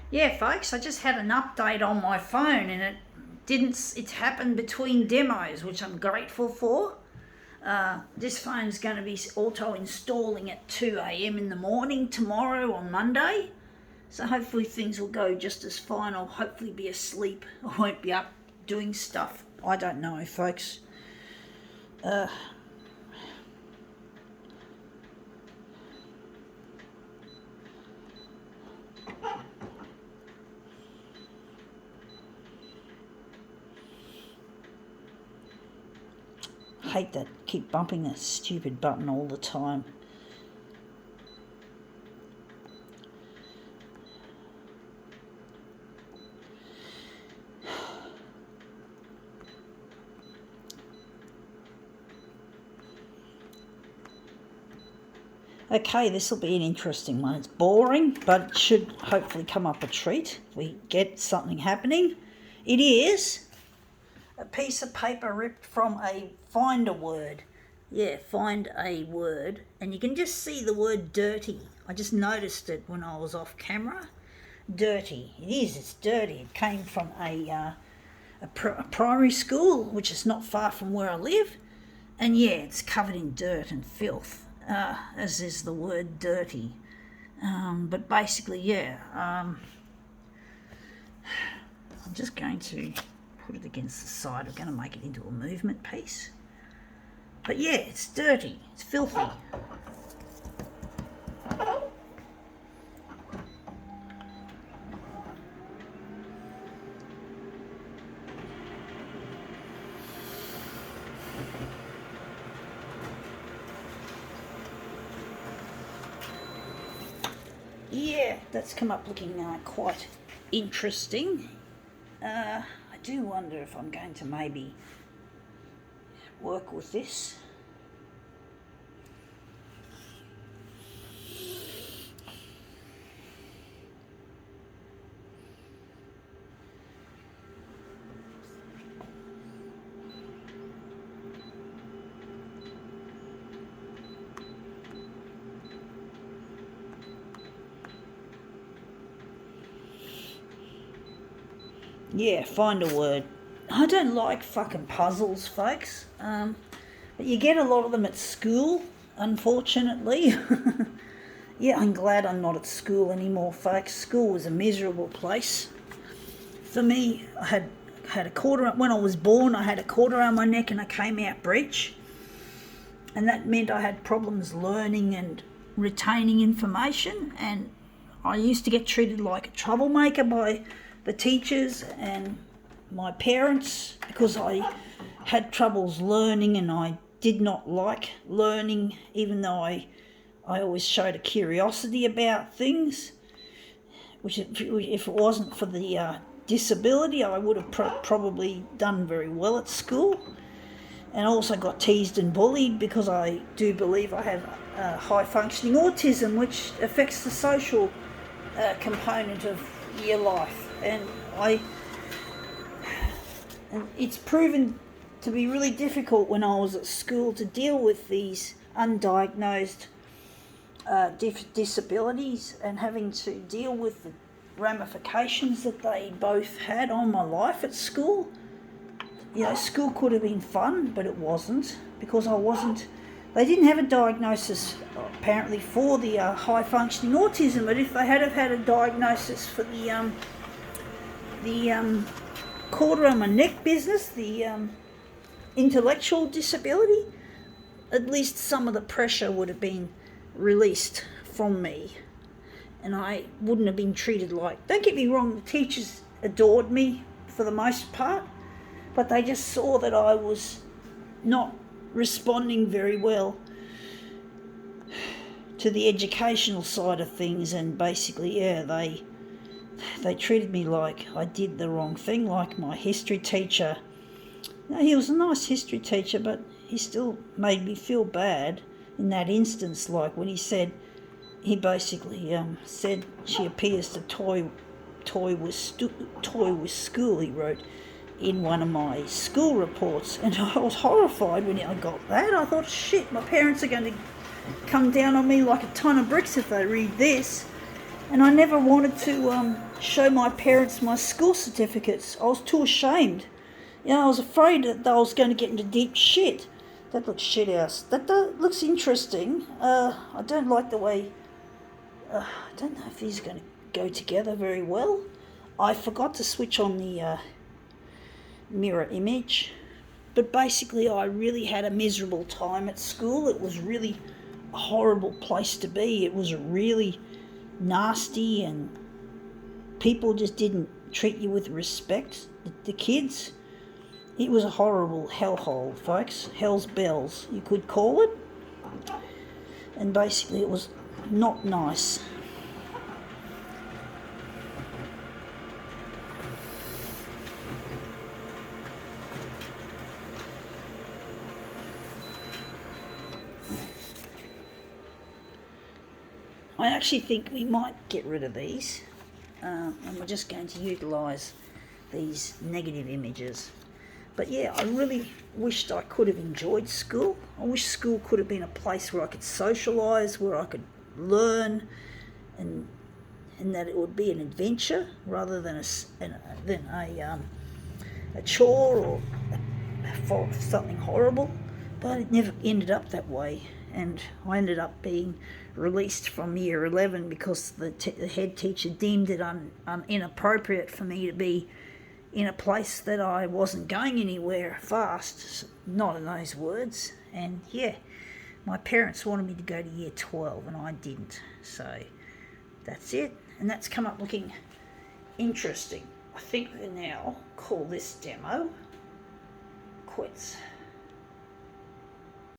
Yeah, folks, I just had an update on my phone and it happened between demos, which I'm grateful for. This phone's going to be auto installing at 2 a.m. in the morning tomorrow on Monday. So hopefully things will go just as fine. I'll hopefully be asleep. I won't be up doing stuff. I don't know, folks. Hate that. Keep bumping that stupid button all the time. Okay, this will be an interesting one. It's boring, but it should hopefully come up a treat. We get something happening. It is a piece of paper ripped from a find a word. Yeah, find a word. And you can just see the word dirty. I just noticed it when I was off camera. Dirty. It's dirty. It came from a primary school, which is not far from where I live. And yeah, it's covered in dirt and filth. As is the word dirty. But basically, yeah, I'm just going to put it against the side. I'm going to make it into a movement piece. But yeah, it's dirty. It's filthy. Yeah, that's come up looking quite interesting. I do wonder if I'm going to maybe work with this. Yeah, find a word. I don't like fucking puzzles, folks. But you get a lot of them at school, unfortunately. Yeah, I'm glad I'm not at school anymore, folks. School was a miserable place. For me, I had a quarter, when I was born, I had a quarter around my neck and I came out breech. And that meant I had problems learning and retaining information. And I used to get treated like a troublemaker by the teachers and my parents because I had troubles learning and I did not like learning, even though I always showed a curiosity about things, which if it wasn't for the disability, I would have probably done very well at school. And I also got teased and bullied because I do believe I have high functioning autism, which affects the social component of your life. And it's proven to be really difficult when I was at school to deal with these undiagnosed disabilities and having to deal with the ramifications that they both had on my life at school. You know, school could have been fun, but it wasn't because they didn't have a diagnosis apparently for the high functioning autism, but if they had have had a diagnosis for the quarter on my neck business, the intellectual disability, at least some of the pressure would have been released from me and I wouldn't have been treated like, don't get me wrong, the teachers adored me for the most part, but they just saw that I was not responding very well to the educational side of things, and basically, yeah, they treated me like I did the wrong thing, like my history teacher. Now, he was a nice history teacher, but he still made me feel bad in that instance, like when he basically said she appears to toy with school, he wrote in one of my school reports, and I was horrified when I got that. I thought, shit, my parents are going to come down on me like a ton of bricks if they read this. And I never wanted to show my parents my school certificates. I was too ashamed. I was afraid that I was going to get into deep shit. That looks shit house. That looks interesting. I don't like the way... I don't know if these are going to go together very well. I forgot to switch on the mirror image. But basically I really had a miserable time at school. It was really a horrible place to be. It was really nasty and people just didn't treat you with respect. The kids, it was a horrible hellhole, folks. Hell's bells, you could call it. And basically it was not nice. I actually think we might get rid of these, and we're just going to utilise these negative images. But yeah, I really wished I could have enjoyed school. I wish school could have been a place where I could socialise, where I could learn, and that it would be an adventure rather than a chore or for something horrible. But it never ended up that way, and I ended up being released from year 11 because the head teacher deemed it inappropriate for me to be in a place that I wasn't going anywhere fast, not in those words. And yeah, my parents wanted me to go to year 12 and I didn't, so that's it. And that's come up looking interesting. I think we now call this demo quits.